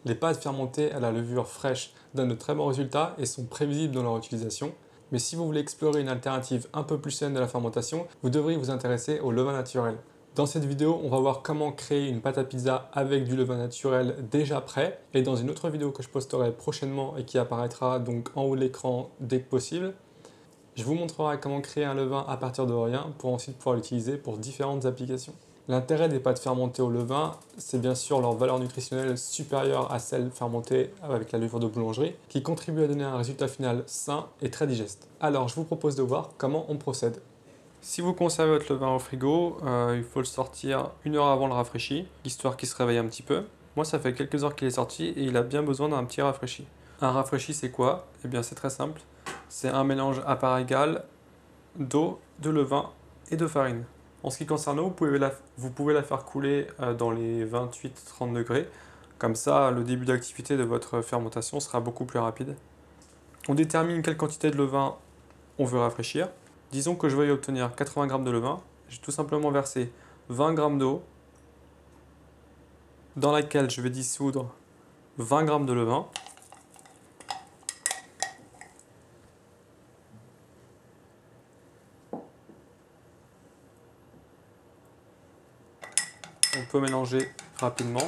Les pâtes fermentées à la levure fraîche donnent de très bons résultats et sont prévisibles dans leur utilisation. Mais si vous voulez explorer une alternative un peu plus saine de la fermentation, vous devriez vous intéresser au levain naturel. Dans cette vidéo, on va voir comment créer une pâte à pizza avec du levain naturel déjà prêt. Et dans une autre vidéo que je posterai prochainement et qui apparaîtra donc en haut de l'écran dès que possible, je vous montrerai comment créer un levain à partir de rien pour ensuite pouvoir l'utiliser pour différentes applications. L'intérêt des pâtes fermentées au levain, c'est bien sûr leur valeur nutritionnelle supérieure à celle fermentée avec la levure de boulangerie, qui contribue à donner un résultat final sain et très digeste. Alors je vous propose de voir comment on procède. Si vous conservez votre levain au frigo, il faut le sortir 1 heure avant le rafraîchi, histoire qu'il se réveille un petit peu. Moi ça fait quelques heures qu'il est sorti et il a bien besoin d'un petit rafraîchi. Un rafraîchi c'est quoi? Eh bien c'est très simple, c'est un mélange à part égale d'eau, de levain et de farine. En ce qui concerne l'eau, vous pouvez la faire couler dans les 28-30 degrés. Comme ça, le début d'activité de votre fermentation sera beaucoup plus rapide. On détermine quelle quantité de levain on veut rafraîchir. Disons que je veuille obtenir 80 g de levain. Je vais tout simplement verser 20 g d'eau dans laquelle je vais dissoudre 20 g de levain. On peut mélanger rapidement.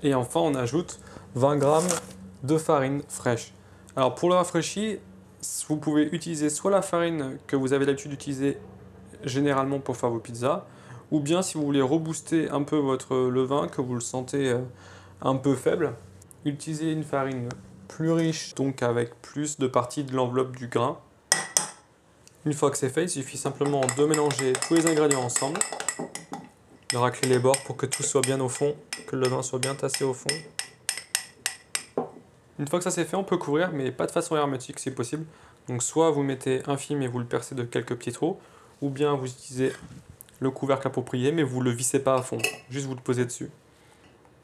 Et enfin, on ajoute 20 g de farine fraîche. Alors pour le rafraîchi, vous pouvez utiliser soit la farine que vous avez l'habitude d'utiliser généralement pour faire vos pizzas, ou bien si vous voulez rebooster un peu votre levain, que vous le sentez un peu faible, utilisez une farine plus riche, donc avec plus de parties de l'enveloppe du grain. Une fois que c'est fait, il suffit simplement de mélanger tous les ingrédients ensemble, de racler les bords pour que tout soit bien au fond, que le levain soit bien tassé au fond. Une fois que ça c'est fait, on peut couvrir, mais pas de façon hermétique si possible. Donc soit vous mettez un film et vous le percez de quelques petits trous, ou bien vous utilisez le couvercle approprié, mais vous ne le vissez pas à fond, juste vous le posez dessus.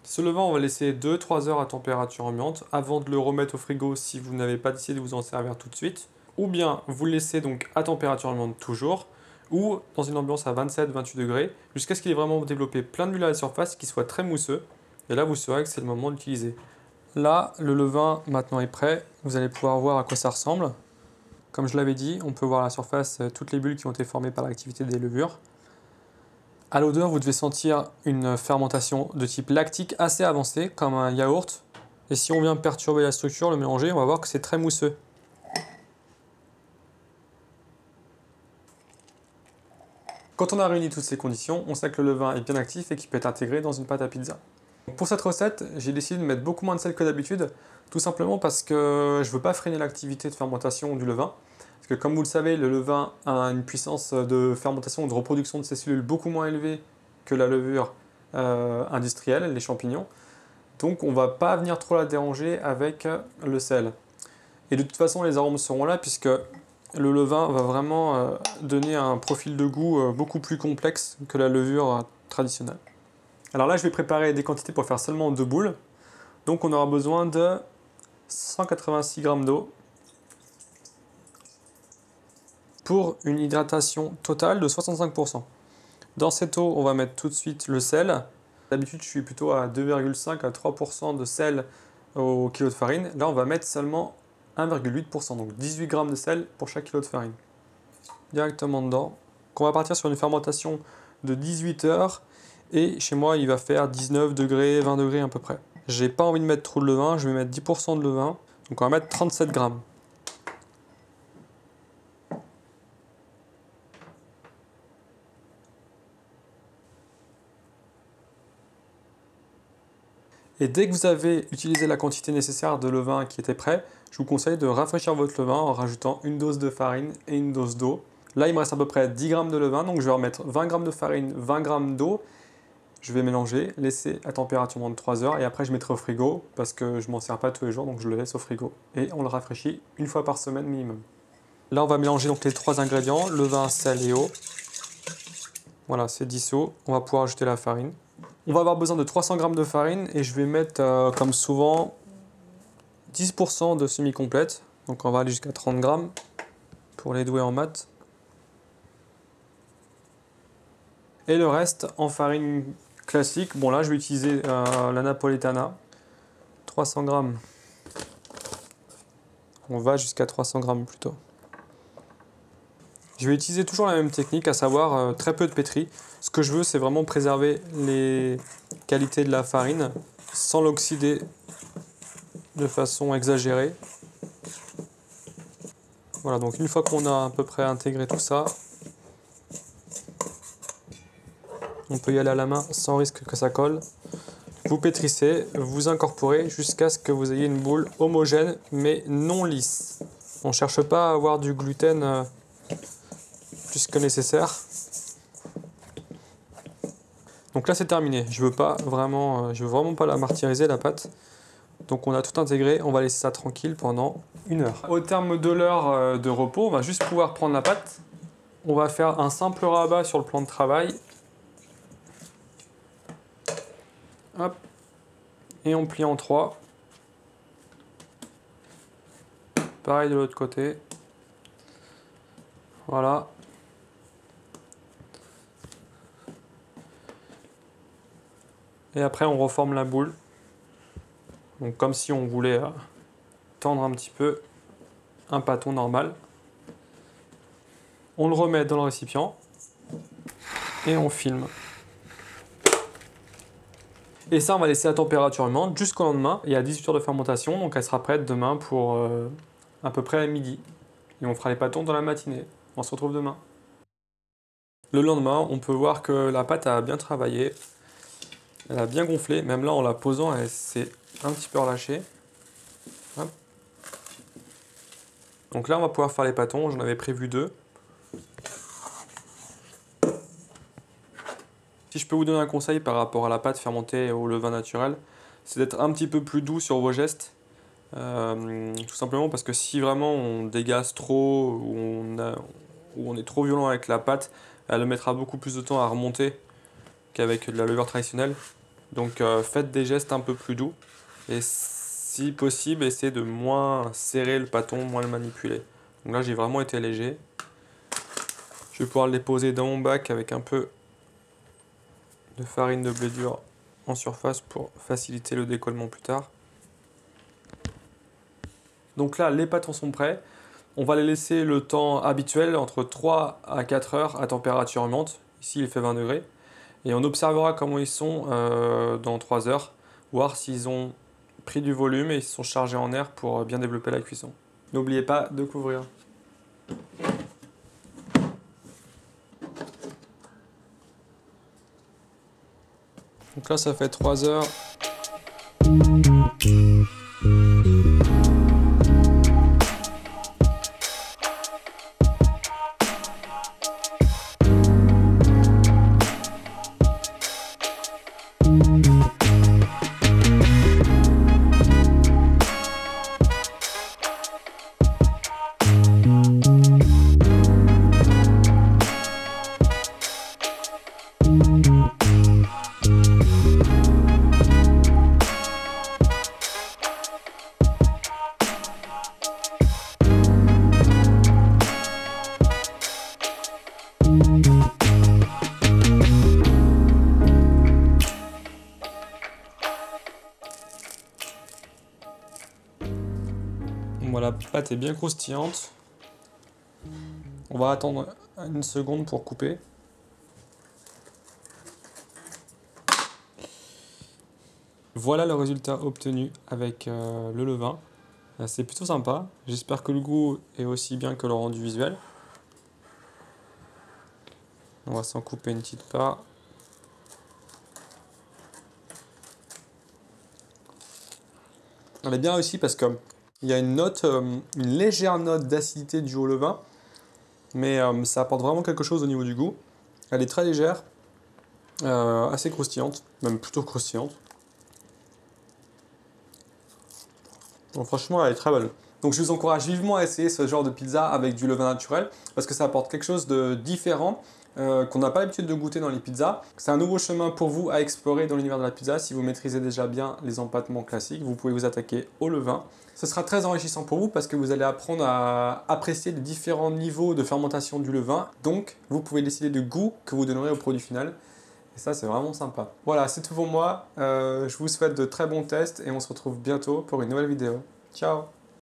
Ce levain, on va laisser 2-3 heures à température ambiante avant de le remettre au frigo si vous n'avez pas décidé de vous en servir tout de suite. Ou bien vous le laissez donc à température ambiante toujours, ou dans une ambiance à 27-28 degrés, jusqu'à ce qu'il ait vraiment développé plein de bulles à la surface, qu'il soit très mousseux. Et là, vous saurez que c'est le moment d'utiliser. Là, le levain maintenant est prêt. Vous allez pouvoir voir à quoi ça ressemble. Comme je l'avais dit, on peut voir à la surface toutes les bulles qui ont été formées par l'activité des levures. À l'odeur, vous devez sentir une fermentation de type lactique assez avancée, comme un yaourt. Et si on vient perturber la structure, le mélanger, on va voir que c'est très mousseux. Quand on a réuni toutes ces conditions, on sait que le levain est bien actif et qu'il peut être intégré dans une pâte à pizza. Pour cette recette, j'ai décidé de mettre beaucoup moins de sel que d'habitude, tout simplement parce que je ne veux pas freiner l'activité de fermentation du levain. Parce que comme vous le savez, le levain a une puissance de fermentation, de reproduction de ses cellules beaucoup moins élevée que la levure industrielle, les champignons. Donc on ne va pas venir trop la déranger avec le sel. Et de toute façon, les arômes seront là puisque le levain va vraiment donner un profil de goût beaucoup plus complexe que la levure traditionnelle. Alors là, je vais préparer des quantités pour faire seulement 2 boules. Donc on aura besoin de 186 g d'eau pour une hydratation totale de 65%. Dans cette eau, on va mettre tout de suite le sel. D'habitude, je suis plutôt à 2,5 à 3% de sel au kilo de farine. Là, on va mettre seulement 1,8%, donc 18 g de sel pour chaque kilo de farine. Directement dedans. On va partir sur une fermentation de 18 heures. Et chez moi, il va faire 19 degrés, 20 degrés à peu près. J'ai pas envie de mettre trop de levain, je vais mettre 10% de levain. Donc on va mettre 37 grammes. Et dès que vous avez utilisé la quantité nécessaire de levain qui était prêt, je vous conseille de rafraîchir votre levain en rajoutant une dose de farine et une dose d'eau. Là, il me reste à peu près 10 g de levain, donc je vais remettre 20 g de farine, 20 g d'eau. Je vais mélanger, laisser à température de 3 heures et après je mettrai au frigo parce que je ne m'en sers pas tous les jours, donc je le laisse au frigo. Et on le rafraîchit une fois par semaine minimum. Là, on va mélanger donc les 3 ingrédients, levain, sel et eau. Voilà, c'est dissous. On va pouvoir ajouter la farine. On va avoir besoin de 300 g de farine et je vais mettre, comme souvent, 10% de semi-complète. Donc on va aller jusqu'à 30 g pour les doués en maths. Et le reste en farine classique. Bon là je vais utiliser la Napoletana, 300 grammes. On va jusqu'à 300 grammes plutôt. Je vais utiliser toujours la même technique, à savoir très peu de pétri. Ce que je veux, c'est vraiment préserver les qualités de la farine sans l'oxyder de façon exagérée. Voilà, donc une fois qu'on a à peu près intégré tout ça, on peut y aller à la main sans risque que ça colle. Vous pétrissez, vous incorporez jusqu'à ce que vous ayez une boule homogène mais non lisse. On ne cherche pas à avoir du gluten plus que nécessaire. Donc là c'est terminé. Je veux vraiment pas la martyriser la pâte. Donc on a tout intégré, on va laisser ça tranquille pendant 1 heure. Au terme de l'heure de repos, on va juste pouvoir prendre la pâte. On va faire un simple rabat sur le plan de travail. Hop. Et on plie en 3. Pareil de l'autre côté. Voilà. Et après on reforme la boule. Donc comme si on voulait tendre un petit peu un pâton normal. On le remet dans le récipient et on filme. Et ça, on va laisser à température ambiante jusqu'au lendemain. Il y a 18 heures de fermentation, donc elle sera prête demain pour à peu près à midi. Et on fera les pâtons dans la matinée. On se retrouve demain. Le lendemain, on peut voir que la pâte a bien travaillé. Elle a bien gonflé. Même là, en la posant, elle s'est un petit peu relâchée. Hop. Donc là, on va pouvoir faire les pâtons. J'en avais prévu 2. Si je peux vous donner un conseil par rapport à la pâte fermentée au levain naturel, c'est d'être un petit peu plus doux sur vos gestes. Tout simplement parce que si vraiment on dégaze trop ou on est trop violent avec la pâte, elle mettra beaucoup plus de temps à remonter qu'avec de la levure traditionnelle. Donc faites des gestes un peu plus doux et si possible, essayez de moins serrer le pâton, moins le manipuler. Donc là j'ai vraiment été léger. Je vais pouvoir le déposer dans mon bac avec un peu de farine de blé dur en surface pour faciliter le décollement plus tard. Donc là, les pâtons sont prêts. On va les laisser le temps habituel, entre 3 à 4 heures à température ambiante. Ici, il fait 20 degrés. Et on observera comment ils sont dans 3 heures, voir s'ils ont pris du volume et ils se sont chargés en air pour bien développer la cuisson. N'oubliez pas de couvrir. Donc là, ça fait 3 heures. Voilà, la pâte est bien croustillante. On va attendre 1 seconde pour couper. Voilà le résultat obtenu avec le levain. C'est plutôt sympa. J'espère que le goût est aussi bien que le rendu visuel. On va s'en couper une petite part. Elle est bien réussie parce qu'il y a une légère note d'acidité due au levain, mais ça apporte vraiment quelque chose au niveau du goût. Elle est très légère, assez croustillante, même plutôt croustillante. Donc franchement, elle est très belle. Donc je vous encourage vivement à essayer ce genre de pizza avec du levain naturel, parce que ça apporte quelque chose de différent, qu'on n'a pas l'habitude de goûter dans les pizzas. C'est un nouveau chemin pour vous à explorer dans l'univers de la pizza. Si vous maîtrisez déjà bien les empattements classiques, vous pouvez vous attaquer au levain. Ce sera très enrichissant pour vous parce que vous allez apprendre à apprécier les différents niveaux de fermentation du levain. Donc, vous pouvez décider du goût que vous donnerez au produit final. Et ça, c'est vraiment sympa. Voilà, c'est tout pour moi. Je vous souhaite de très bons tests et on se retrouve bientôt pour une nouvelle vidéo. Ciao!